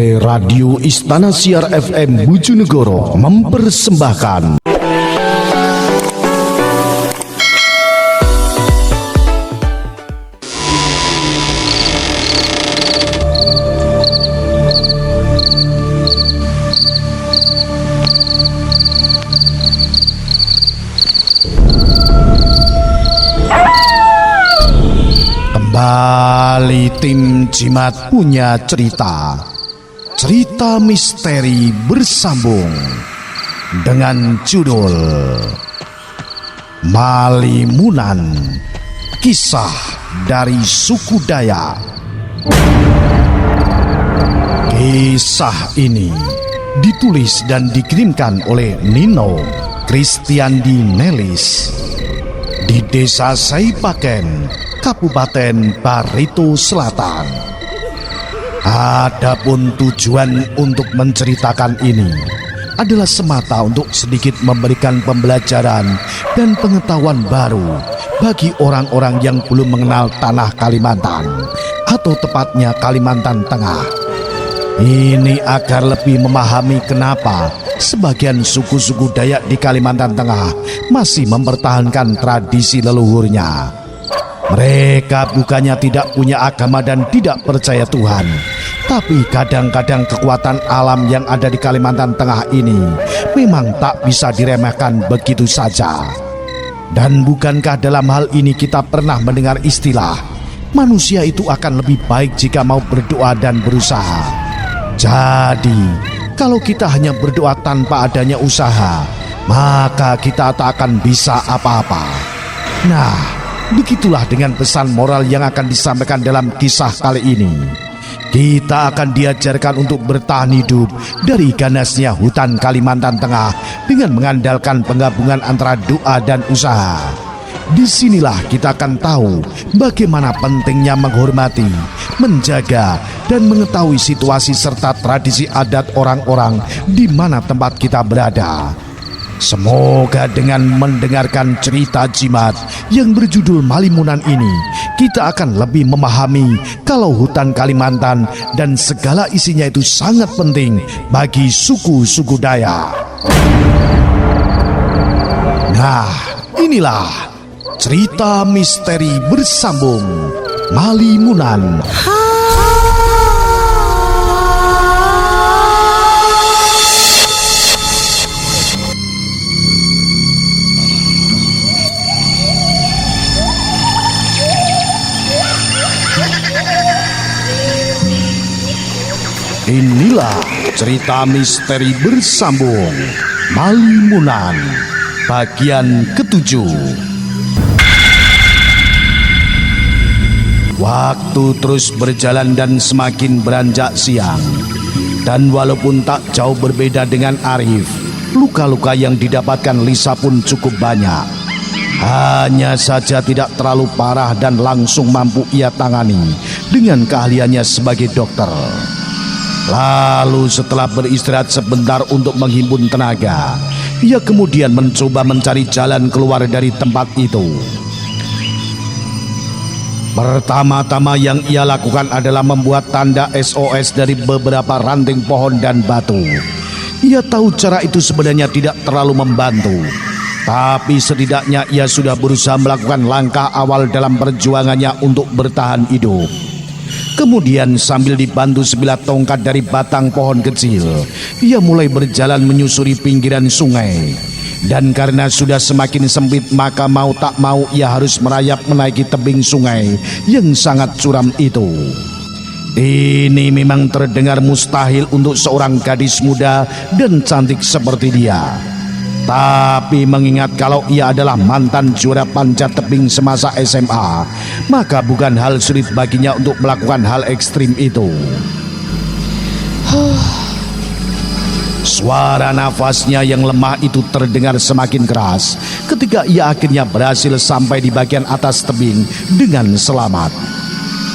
PT Radio Istana Siar FM Bojonegoro mempersembahkan kembali. Tim Jimat punya cerita misteri bersambung dengan judul Malimunan, kisah dari suku Dayak. Kisah ini ditulis dan dikirimkan oleh Nino Kristiandi Nelis di Desa Saipaken, Kabupaten Barito Selatan. Adapun tujuan untuk menceritakan ini adalah semata untuk sedikit memberikan pembelajaran dan pengetahuan baru bagi orang-orang yang belum mengenal tanah Kalimantan, atau tepatnya Kalimantan Tengah. Ini agar lebih memahami kenapa sebagian suku-suku Dayak di Kalimantan Tengah masih mempertahankan tradisi leluhurnya. Mereka bukannya tidak punya agama dan tidak percaya Tuhan, tapi kadang-kadang kekuatan alam yang ada di Kalimantan Tengah ini memang tak bisa diremehkan begitu saja. Dan bukankah dalam hal ini kita pernah mendengar istilah manusia itu akan lebih baik jika mau berdoa dan berusaha. Jadi kalau kita hanya berdoa tanpa adanya usaha, maka kita tak akan bisa apa-apa. Nah, begitulah dengan pesan moral yang akan disampaikan dalam kisah kali ini. Kita akan diajarkan untuk bertahan hidup dari ganasnya hutan Kalimantan Tengah dengan mengandalkan penggabungan antara doa dan usaha. Disinilah kita akan tahu bagaimana pentingnya menghormati, menjaga, dan mengetahui situasi serta tradisi adat orang-orang di mana tempat kita berada. Semoga dengan mendengarkan cerita Jimat yang berjudul Malimunan ini, kita akan lebih memahami kalau hutan Kalimantan dan segala isinya itu sangat penting bagi suku-suku Dayak. Nah, inilah cerita misteri bersambung Malimunan. Inilah cerita misteri bersambung Malimunan bagian ke-7. Waktu terus berjalan dan semakin beranjak siang. Dan walaupun tak jauh berbeda dengan Arif, luka-luka yang didapatkan Lisa pun cukup banyak. Hanya saja tidak terlalu parah dan langsung mampu ia tangani dengan keahliannya sebagai dokter. Lalu setelah beristirahat sebentar untuk menghimpun tenaga, ia kemudian mencoba mencari jalan keluar dari tempat itu. Pertama-tama yang ia lakukan adalah membuat tanda SOS dari beberapa ranting pohon dan batu. Ia tahu cara itu sebenarnya tidak terlalu membantu, tapi setidaknya ia sudah berusaha melakukan langkah awal dalam perjuangannya untuk bertahan hidup. Kemudian sambil dibantu sebilah tongkat dari batang pohon kecil, ia mulai berjalan menyusuri pinggiran sungai. Dan karena sudah semakin sempit, maka mau tak mau ia harus merayap menaiki tebing sungai yang sangat curam itu. Ini memang terdengar mustahil untuk seorang gadis muda dan cantik seperti dia. Tapi mengingat kalau ia adalah mantan juara panjat tebing semasa SMA, maka bukan hal sulit baginya untuk melakukan hal ekstrim itu. Suara nafasnya yang lemah itu terdengar semakin keras ketika ia akhirnya berhasil sampai di bagian atas tebing dengan selamat.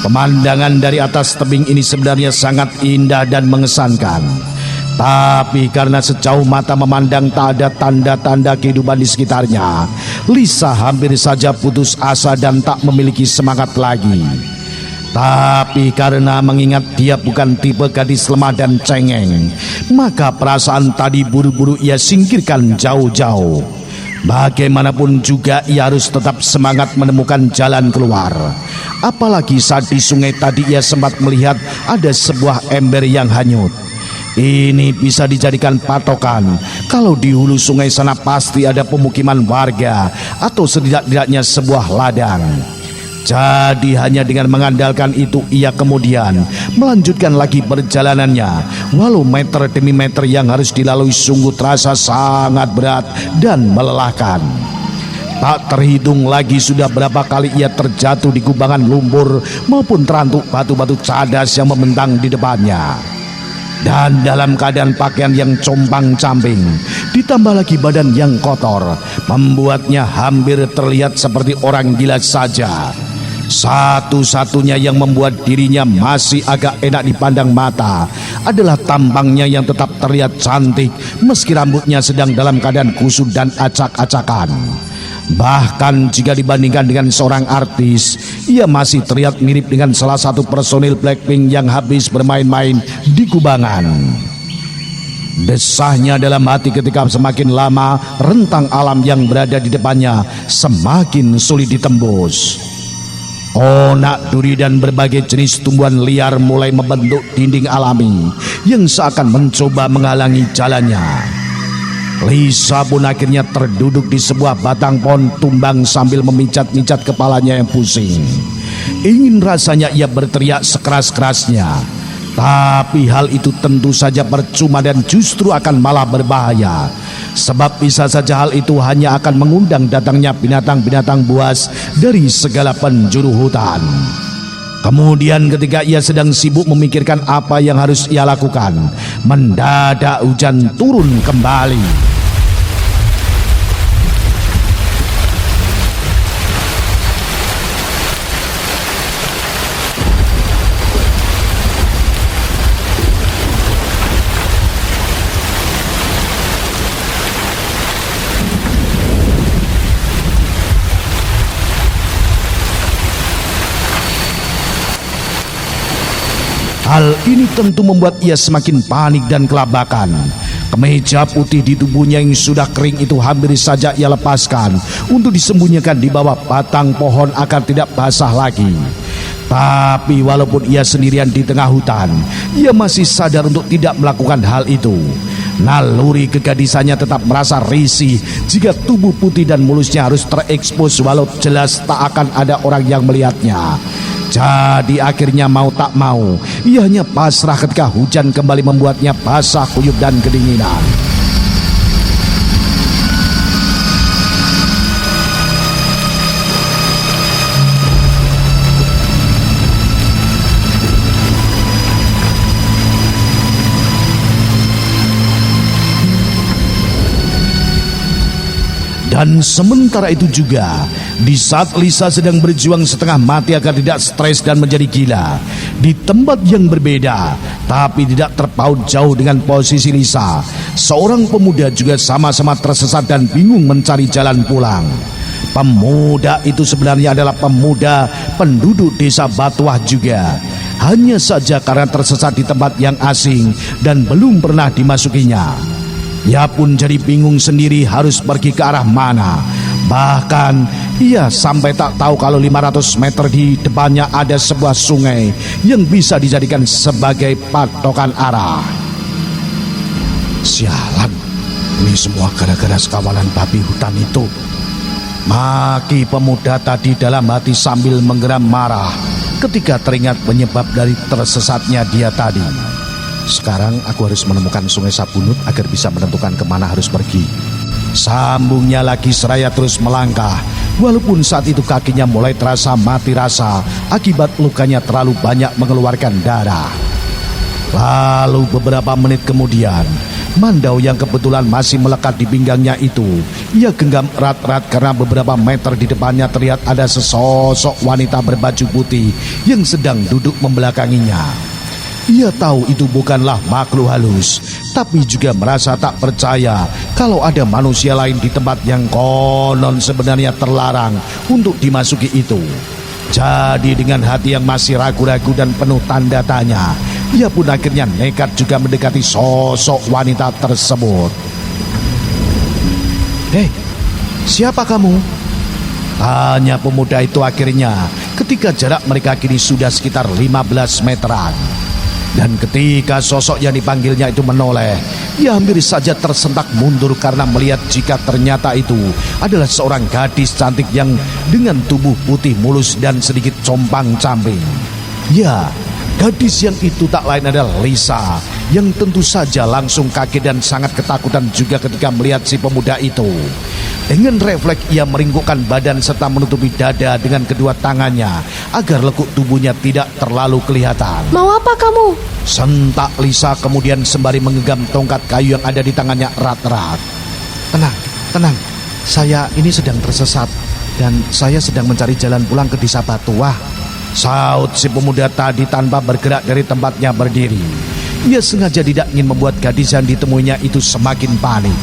Pemandangan dari atas tebing ini sebenarnya sangat indah dan mengesankan. Tapi karena sejauh mata memandang tak ada tanda-tanda kehidupan di sekitarnya, Lisa hampir saja putus asa dan tak memiliki semangat lagi. Tapi karena mengingat dia bukan tipe gadis lemah dan cengeng, maka perasaan tadi buru-buru ia singkirkan jauh-jauh. Bagaimanapun juga ia harus tetap semangat menemukan jalan keluar. Apalagi saat di sungai tadi ia sempat melihat ada sebuah ember yang hanyut. Ini bisa dijadikan patokan kalau di hulu sungai sana pasti ada pemukiman warga atau setidak-tidaknya sebuah ladang. Jadi hanya dengan mengandalkan itu ia kemudian melanjutkan lagi perjalanannya, walau meter demi meter yang harus dilalui sungguh terasa sangat berat dan melelahkan. Tak terhitung lagi sudah berapa kali ia terjatuh di kubangan lumpur maupun terantuk batu-batu cadas yang membentang di depannya. Dan dalam keadaan pakaian yang compang-camping, ditambah lagi badan yang kotor, membuatnya hampir terlihat seperti orang gila saja. Satu-satunya yang membuat dirinya masih agak enak dipandang mata adalah tampangnya yang tetap terlihat cantik meski rambutnya sedang dalam keadaan kusut dan acak-acakan. Bahkan jika dibandingkan dengan seorang artis, ia masih terlihat mirip dengan salah satu personil Blackpink yang habis bermain-main di kubangan. Desahnya dalam hati ketika semakin lama rentang alam yang berada di depannya semakin sulit ditembus. Onak duri dan berbagai jenis tumbuhan liar mulai membentuk dinding alami yang seakan mencoba menghalangi jalannya. Lisa pun akhirnya terduduk di sebuah batang pohon tumbang sambil memijat-mijat kepalanya yang pusing. Ingin rasanya ia berteriak sekeras-kerasnya, tapi hal itu tentu saja percuma dan justru akan malah berbahaya. Sebab bisa saja hal itu hanya akan mengundang datangnya binatang-binatang buas dari segala penjuru hutan. Kemudian ketika ia sedang sibuk memikirkan apa yang harus ia lakukan, mendadak hujan turun kembali. Hal ini tentu membuat ia semakin panik dan kelabakan. Kemeja putih di tubuhnya yang sudah kering itu hampir saja ia lepaskan untuk disembunyikan di bawah batang pohon agar tidak basah lagi. Tapi walaupun ia sendirian di tengah hutan, ia masih sadar untuk tidak melakukan hal itu. Naluri kegadisannya tetap merasa risih jika tubuh putih dan mulusnya harus terekspos walau jelas tak akan ada orang yang melihatnya. Jadi akhirnya mau tak mau, ia hanya pasrah ketika hujan kembali membuatnya basah kuyup dan kedinginan. Dan sementara itu juga, di saat Lisa sedang berjuang setengah mati agar tidak stres dan menjadi gila, di tempat yang berbeda, tapi tidak terpaut jauh dengan posisi Lisa, seorang pemuda juga sama-sama tersesat dan bingung mencari jalan pulang. Pemuda itu sebenarnya adalah pemuda penduduk desa Batuah juga. Hanya saja karena tersesat di tempat yang asing dan belum pernah dimasukinya, ia pun jadi bingung sendiri harus pergi ke arah mana. Bahkan ia sampai tak tahu kalau 500 meter di depannya ada sebuah sungai yang bisa dijadikan sebagai patokan arah. Sialan, ini semua gara-gara sekawalan babi hutan itu, maki pemuda tadi dalam hati sambil menggeram marah ketika teringat penyebab dari tersesatnya dia tadi. Sekarang aku harus menemukan sungai Sabunut agar bisa menentukan kemana harus pergi. Sambungnya lagi seraya terus melangkah, walaupun saat itu kakinya mulai terasa mati rasa akibat lukanya terlalu banyak mengeluarkan darah. Lalu beberapa menit kemudian, Mandau yang kebetulan masih melekat di pinggangnya itu, ia genggam erat-erat karena beberapa meter di depannya terlihat ada sesosok wanita berbaju putih yang sedang duduk membelakanginya. Ia tahu itu bukanlah makhluk halus, tapi juga merasa tak percaya kalau ada manusia lain di tempat yang konon sebenarnya terlarang untuk dimasuki itu. Jadi dengan hati yang masih ragu-ragu dan penuh tanda tanya, ia pun akhirnya nekat juga mendekati sosok wanita tersebut. "Hei, siapa kamu?" tanya pemuda itu akhirnya ketika jarak mereka kini sudah sekitar 15 meteran. Dan ketika sosok yang dipanggilnya itu menoleh, ia hampir saja tersentak mundur karena melihat jika ternyata itu adalah seorang gadis cantik yang dengan tubuh putih mulus dan sedikit compang-camping. Ya, gadis yang itu tak lain adalah Lisa, yang tentu saja langsung kaget dan sangat ketakutan juga ketika melihat si pemuda itu. Dengan refleks ia meringkukkan badan serta menutupi dada dengan kedua tangannya agar lekuk tubuhnya tidak terlalu kelihatan. "Mau apa kamu?" sentak Lisa kemudian sembari menggenggam tongkat kayu yang ada di tangannya erat-erat. Tenang, saya ini sedang tersesat dan saya sedang mencari jalan pulang ke desa Batuah," saut si pemuda tadi tanpa bergerak dari tempatnya berdiri. Ia sengaja tidak ingin membuat gadis yang ditemuinya itu semakin panik.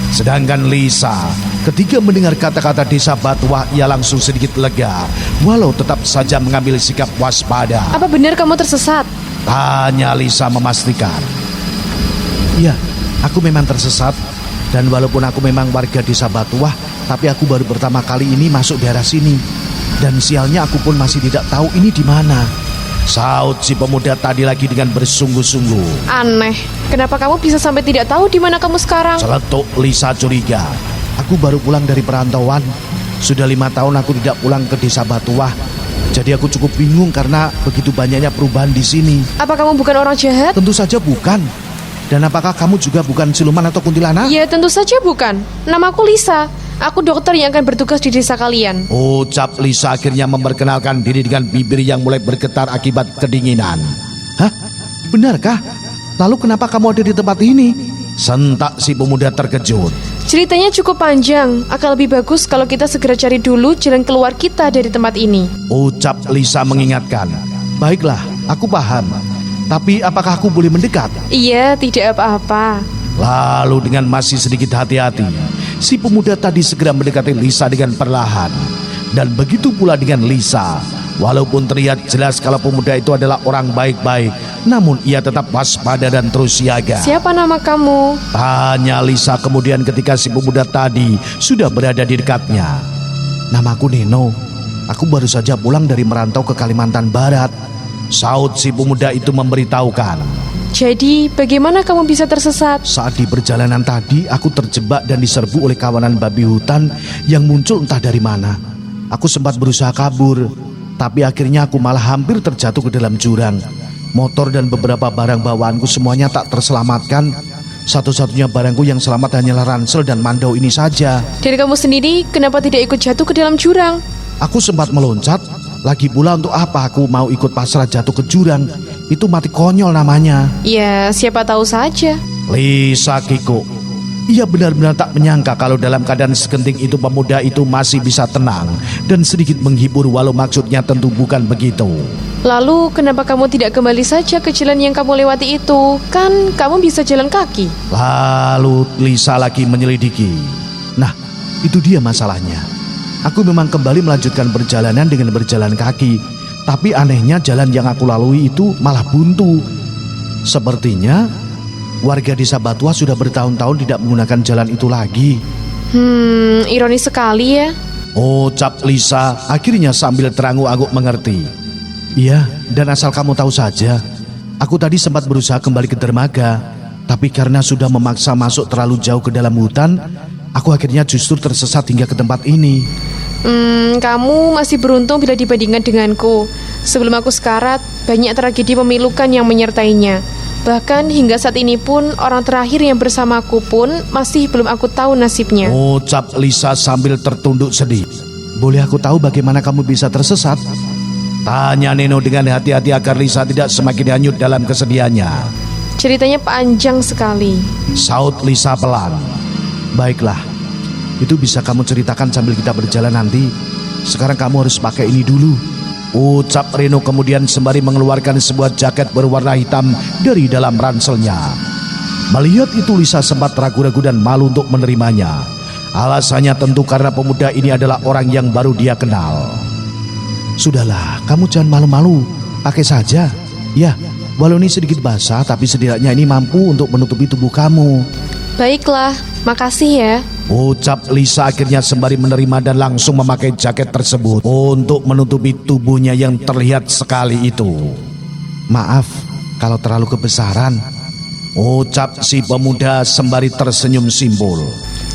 Sedangkan Lisa, ketika mendengar kata-kata desa Batuah, ia langsung sedikit lega, walau tetap saja mengambil sikap waspada. "Apa benar kamu tersesat?" tanya Lisa memastikan. "Iya, aku memang tersesat. Dan walaupun aku memang warga desa Batuah, tapi aku baru pertama kali ini masuk daerah sini. Dan sialnya aku pun masih tidak tahu ini di mana," saut si pemuda tadi lagi dengan bersungguh-sungguh. "Aneh, kenapa kamu bisa sampai tidak tahu di mana kamu sekarang?" Celetuk Lisa curiga. "Aku baru pulang dari perantauan. Sudah 5 tahun aku tidak pulang ke desa Batuah. Jadi aku cukup bingung karena begitu banyaknya perubahan di sini." "Apa kamu bukan orang jahat?" "Tentu saja bukan. Dan apakah kamu juga bukan siluman atau kuntilanak?" "Ya, tentu saja bukan. Namaku Lisa. Aku dokter yang akan bertugas di desa kalian." Ucap Lisa akhirnya memperkenalkan diri dengan bibir yang mulai bergetar akibat kedinginan. "Hah? Benarkah? Lalu kenapa kamu ada di tempat ini?" sentak si pemuda terkejut. "Ceritanya cukup panjang. Akan lebih bagus kalau kita segera cari dulu jalan keluar kita dari tempat ini." Ucap Lisa mengingatkan. "Baiklah, aku paham. Tapi apakah aku boleh mendekat?" "Iya, tidak apa-apa." Lalu dengan masih sedikit hati-hati, si pemuda tadi segera mendekati Lisa dengan perlahan. Dan begitu pula dengan Lisa. Walaupun terlihat jelas kalau pemuda itu adalah orang baik-baik, namun ia tetap waspada dan terus siaga. "Siapa nama kamu?" tanya Lisa kemudian ketika si pemuda tadi sudah berada di dekatnya. "Namaku Neno. Aku baru saja pulang dari merantau ke Kalimantan Barat," saut si pemuda itu memberitahukan. "Jadi, bagaimana kamu bisa tersesat?" "Saat di perjalanan tadi, aku terjebak dan diserbu oleh kawanan babi hutan yang muncul entah dari mana. Aku sempat berusaha kabur, tapi akhirnya aku malah hampir terjatuh ke dalam jurang. Motor dan beberapa barang bawaanku semuanya tak terselamatkan. Satu-satunya barangku yang selamat hanyalah ransel dan mandau ini saja." "Dan kamu sendiri, kenapa tidak ikut jatuh ke dalam jurang?" "Aku sempat meloncat. Lagi pula untuk apa aku mau ikut pasrah jatuh ke jurang? Itu mati konyol namanya." "Ya, siapa tahu saja." Lisa kikuk. Ia benar-benar tak menyangka kalau dalam keadaan segenting itu pemuda itu masih bisa tenang dan sedikit menghibur walau maksudnya tentu bukan begitu. "Lalu kenapa kamu tidak kembali saja ke jalan yang kamu lewati itu? Kan kamu bisa jalan kaki." Lalu Lisa lagi menyelidiki. "Nah, itu dia masalahnya. Aku memang kembali melanjutkan perjalanan dengan berjalan kaki. Tapi anehnya jalan yang aku lalui itu malah buntu. Sepertinya warga desa Batuah sudah bertahun-tahun tidak menggunakan jalan itu lagi." Ironis sekali ya." Ucap Lisa akhirnya sambil terangguk-angguk mengerti. "Iya, dan asal kamu tahu saja, aku tadi sempat berusaha kembali ke dermaga. Tapi karena sudah memaksa masuk terlalu jauh ke dalam hutan, aku akhirnya justru tersesat hingga ke tempat ini." Kamu masih beruntung bila dibandingkan denganku. Sebelum aku sekarat, banyak tragedi memilukan yang menyertainya. Bahkan hingga saat ini pun, orang terakhir yang bersamaku pun masih belum aku tahu nasibnya." Ucap Lisa sambil tertunduk sedih. "Boleh aku tahu bagaimana kamu bisa tersesat?" tanya Neno dengan hati-hati agar Lisa tidak semakin hanyut dalam kesedihannya. "Ceritanya panjang sekali." saut Lisa pelan. "Baiklah, itu bisa kamu ceritakan sambil kita berjalan nanti. Sekarang kamu harus pakai ini dulu," ucap Reno kemudian sembari mengeluarkan sebuah jaket berwarna hitam dari dalam ranselnya. Melihat itu Lisa sempat ragu-ragu dan malu untuk menerimanya. Alasannya tentu karena pemuda ini adalah orang yang baru dia kenal. Sudahlah, kamu jangan malu-malu. Pakai saja. Ya, walau ini sedikit basah, tapi setidaknya ini mampu untuk menutupi tubuh kamu. Baiklah, makasih ya. Ucap Lisa akhirnya sembari menerima dan langsung memakai jaket tersebut untuk menutupi tubuhnya yang terlihat sekali itu. Maaf kalau terlalu kebesaran, ucap si pemuda sembari tersenyum simpul.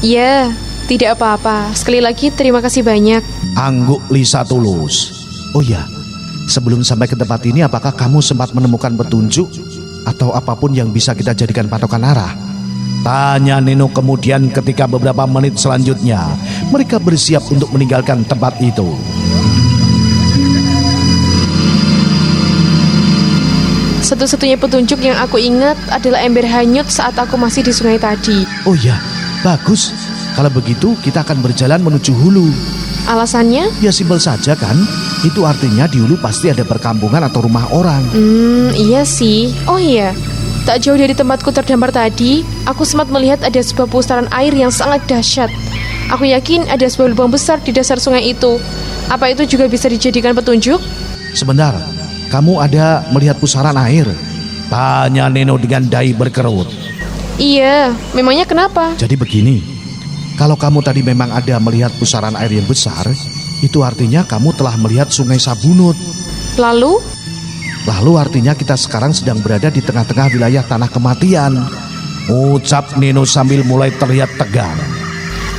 Ya, tidak apa-apa. Sekali lagi terima kasih banyak. Angguk Lisa tulus. Oh ya, sebelum sampai ke tempat ini apakah kamu sempat menemukan petunjuk atau apapun yang bisa kita jadikan patokan arah? Tanya Neno kemudian ketika beberapa menit selanjutnya mereka bersiap untuk meninggalkan tempat itu. Satu-satunya petunjuk yang aku ingat adalah ember hanyut saat aku masih di sungai tadi. Oh ya, bagus. Kalau begitu kita akan berjalan menuju hulu. Alasannya? Ya simpel saja kan. Itu artinya di hulu pasti ada perkampungan atau rumah orang. Iya sih. Oh iya, tak jauh dari tempatku terdampar tadi, aku sempat melihat ada sebuah pusaran air yang sangat dahsyat. Aku yakin ada sebuah lubang besar di dasar sungai itu. Apa itu juga bisa dijadikan petunjuk? Sebentar, kamu ada melihat pusaran air? Tanya Neno dengan dahi berkerut. Iya, memangnya kenapa? Jadi begini, kalau kamu tadi memang ada melihat pusaran air yang besar, itu artinya kamu telah melihat sungai Sabunut. Lalu artinya kita sekarang sedang berada di tengah-tengah wilayah tanah kematian. Ucap Neno sambil mulai terlihat tegang.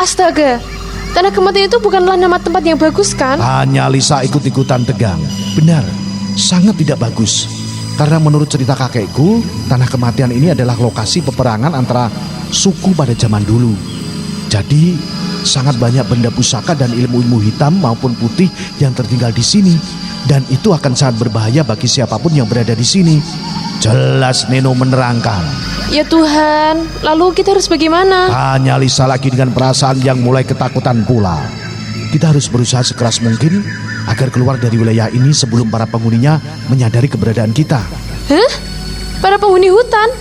Astaga, tanah kematian itu bukanlah nama tempat yang bagus kan? Tanya Lisa ikut-ikutan tegang. Benar, sangat tidak bagus. Karena menurut cerita kakekku, tanah kematian ini adalah lokasi peperangan antara suku pada zaman dulu. Jadi sangat banyak benda pusaka dan ilmu-ilmu hitam maupun putih yang tertinggal di sini. Dan itu akan sangat berbahaya bagi siapapun yang berada di sini. Jelas Neno menerangkan. Ya Tuhan, lalu kita harus bagaimana? Tanya Lisa lagi dengan perasaan yang mulai ketakutan pula. Kita harus berusaha sekeras mungkin agar keluar dari wilayah ini sebelum para penghuninya menyadari keberadaan kita. Hah? Para penghuni hutan?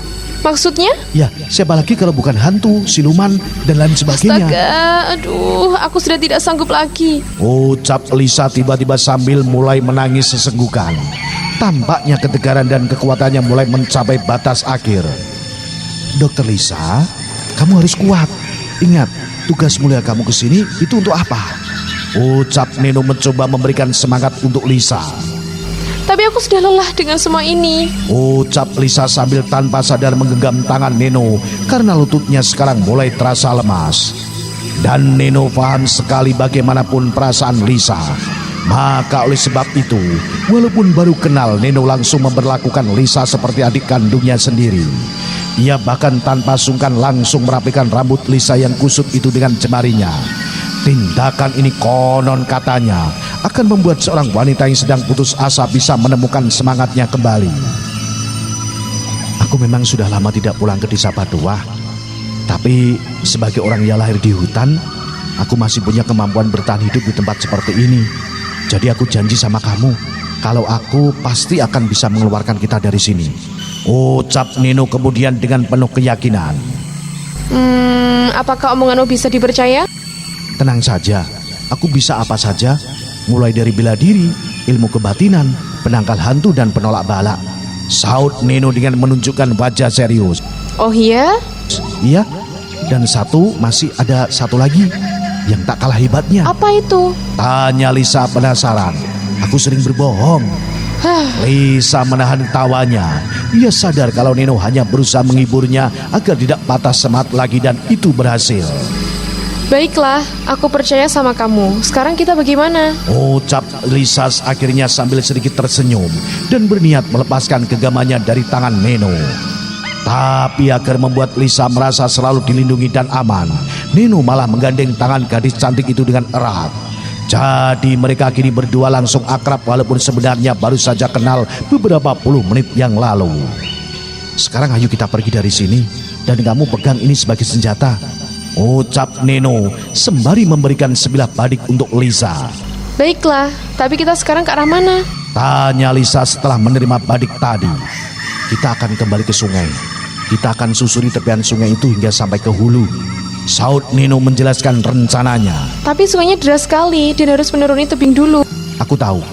Maksudnya? Ya, siapa lagi kalau bukan hantu, siluman, dan lain sebagainya. Astaga, aduh, aku sudah tidak sanggup lagi. Ucap Lisa tiba-tiba sambil mulai menangis sesenggukan. Tampaknya ketegaran dan kekuatannya mulai mencapai batas akhir. Dokter Lisa, kamu harus kuat. Ingat, tugas mulia kamu ke sini itu untuk apa? Ucap Neno mencoba memberikan semangat untuk Lisa. Tapi aku sudah lelah dengan semua ini. Ucap Lisa sambil tanpa sadar menggenggam tangan Neno karena lututnya sekarang mulai terasa lemas. Dan Neno paham sekali bagaimanapun perasaan Lisa. Maka oleh sebab itu, walaupun baru kenal, Neno langsung memperlakukan Lisa seperti adik kandungnya sendiri. Ia bahkan tanpa sungkan langsung merapikan rambut Lisa yang kusut itu dengan jemarinya. Tindakan ini konon katanya akan membuat seorang wanita yang sedang putus asa bisa menemukan semangatnya kembali. Aku memang sudah lama tidak pulang ke desa Padoa, tapi sebagai orang yang lahir di hutan, aku masih punya kemampuan bertahan hidup di tempat seperti ini. Jadi aku janji sama kamu, kalau aku pasti akan bisa mengeluarkan kita dari sini. Ucap Neno kemudian dengan penuh keyakinan. Apakah omonganmu bisa dipercaya? Tenang saja, aku bisa apa saja, mulai dari bela diri, ilmu kebatinan, penangkal hantu dan penolak bala. Saut Neno dengan menunjukkan wajah serius. Oh iya? Iya, dan masih ada satu lagi yang tak kalah hebatnya. Apa itu? Tanya Lisa penasaran. Aku sering berbohong. Lisa menahan tawanya. Ia sadar kalau Neno hanya berusaha menghiburnya agar tidak patah semangat lagi dan itu berhasil. Baiklah, aku percaya sama kamu. Sekarang kita bagaimana? Ucap Lisa akhirnya sambil sedikit tersenyum dan berniat melepaskan genggamannya dari tangan Neno. Tapi agar membuat Lisa merasa selalu dilindungi dan aman, Neno malah menggandeng tangan gadis cantik itu dengan erat. Jadi mereka kini berdua langsung akrab walaupun sebenarnya baru saja kenal beberapa puluh menit yang lalu. Sekarang ayo kita pergi dari sini dan kamu pegang ini sebagai senjata. Ucap Neno sembari memberikan sebilah badik untuk Lisa. Baiklah, tapi kita sekarang ke arah mana? Tanya Lisa setelah menerima badik tadi. Kita akan kembali ke sungai. Kita akan susuri tepian sungai itu hingga sampai ke hulu. Saut Neno menjelaskan rencananya. Tapi sungainya deras sekali dan harus menuruni tebing dulu. Aku tahu,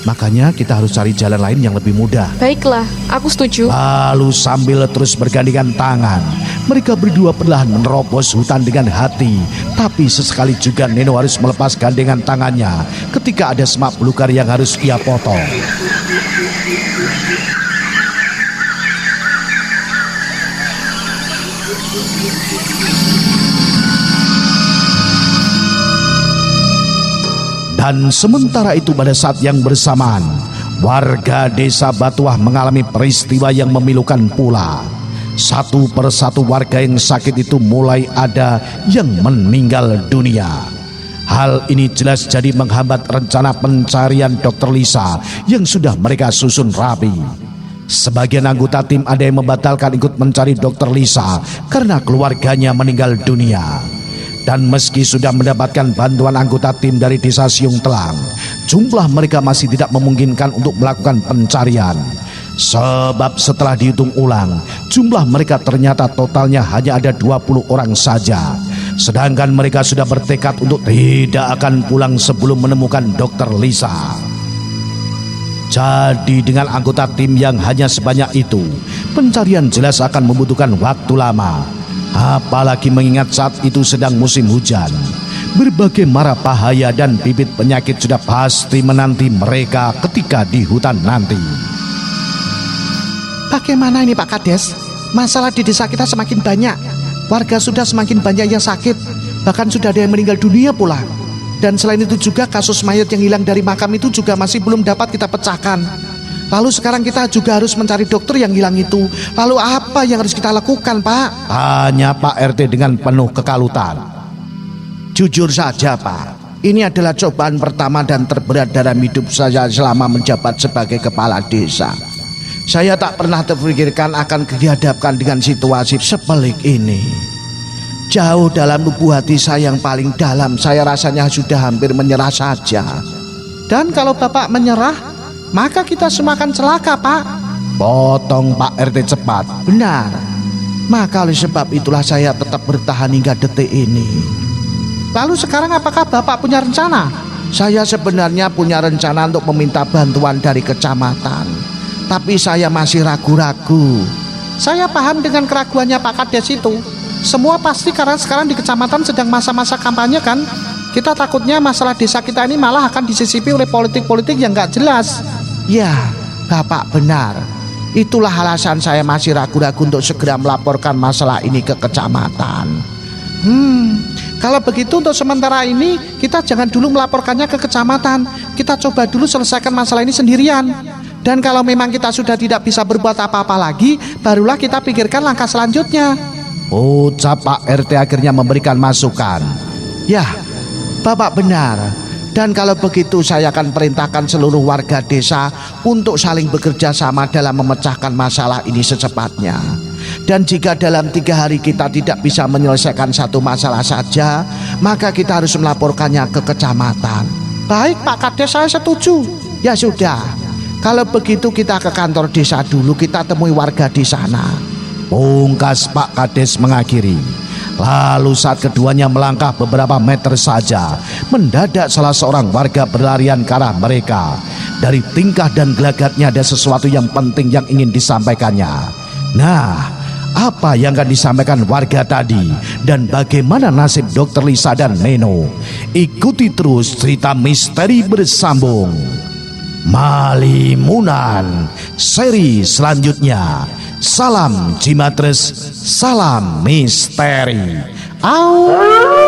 Makanya kita harus cari jalan lain yang lebih mudah. Baiklah, aku setuju. Lalu sambil terus bergandengan tangan, mereka berdua perlahan menerobos hutan dengan hati. Tapi sesekali juga Neno harus melepas gandengan tangannya ketika ada semak belukar yang harus ia potong. Dan sementara itu pada saat yang bersamaan, warga desa Batuah mengalami peristiwa yang memilukan pula. Satu persatu warga yang sakit itu mulai ada yang meninggal dunia. Hal ini jelas jadi menghambat rencana pencarian Dr. Lisa yang sudah mereka susun rapi. Sebagian anggota tim ada yang membatalkan ikut mencari Dr. Lisa karena keluarganya meninggal dunia. Dan meski sudah mendapatkan bantuan anggota tim dari desa Siung Telang, jumlah mereka masih tidak memungkinkan untuk melakukan pencarian. Sebab setelah dihitung ulang, jumlah mereka ternyata totalnya hanya ada 20 orang saja. Sedangkan mereka sudah bertekad untuk tidak akan pulang sebelum menemukan Dr. Lisa. Jadi dengan anggota tim yang hanya sebanyak itu, pencarian jelas akan membutuhkan waktu lama. Apalagi mengingat saat itu sedang musim hujan. Berbagai mara bahaya dan bibit penyakit sudah pasti menanti mereka ketika di hutan nanti. Bagaimana ini Pak Kades? Masalah di desa kita semakin banyak. Warga sudah semakin banyak yang sakit. Bahkan sudah ada yang meninggal dunia pula. Dan selain itu juga kasus mayat yang hilang dari makam itu juga masih belum dapat kita pecahkan. Lalu sekarang kita juga harus mencari dokter yang hilang itu. Lalu apa yang harus kita lakukan, Pak? Tanya Pak RT dengan penuh kekalutan. Jujur saja, Pak. Ini adalah cobaan pertama dan terberat dalam hidup saya selama menjabat sebagai kepala desa. Saya tak pernah terpikirkan akan dihadapkan dengan situasi sepelik ini. Jauh dalam lubuk hati saya yang paling dalam, saya rasanya sudah hampir menyerah saja. Dan kalau Bapak menyerah, maka kita semua akan celaka, Pak. Potong Pak RT cepat. Benar. Maka oleh sebab itulah saya tetap bertahan hingga detik ini. Lalu sekarang apakah Bapak punya rencana? Saya sebenarnya punya rencana untuk meminta bantuan dari kecamatan. Tapi saya masih ragu-ragu. Saya paham dengan keraguannya Pak Kades itu. Semua pasti karena sekarang di kecamatan sedang masa-masa kampanye kan. Kita takutnya masalah desa kita ini malah akan disisipi oleh politik-politik yang gak jelas. Ya, Bapak benar. Itulah alasan saya masih ragu-ragu untuk segera melaporkan masalah ini ke kecamatan. Kalau begitu untuk sementara ini kita jangan dulu melaporkannya ke kecamatan. Kita coba dulu selesaikan masalah ini sendirian. Dan kalau memang kita sudah tidak bisa berbuat apa-apa lagi, barulah kita pikirkan langkah selanjutnya. Ucap Pak RT akhirnya memberikan masukan. Ya, Bapak benar. Dan kalau begitu saya akan perintahkan seluruh warga desa untuk saling bekerja sama dalam memecahkan masalah ini secepatnya. Dan jika dalam 3 hari kita tidak bisa menyelesaikan satu masalah saja, maka kita harus melaporkannya ke kecamatan. Baik Pak Kades, saya setuju. Ya sudah, kalau begitu kita ke kantor desa dulu, kita temui warga di sana. Pungkas Pak Kades mengakhiri. Lalu saat keduanya melangkah beberapa meter saja, mendadak salah seorang warga berlarian ke arah mereka. Dari tingkah dan gelagatnya ada sesuatu yang penting yang ingin disampaikannya. Nah, apa yang akan disampaikan warga tadi dan bagaimana nasib Dr. Lisa dan Neno? Ikuti terus cerita misteri bersambung Malimunan seri selanjutnya. Salam Cimatres, salam misteri. Au.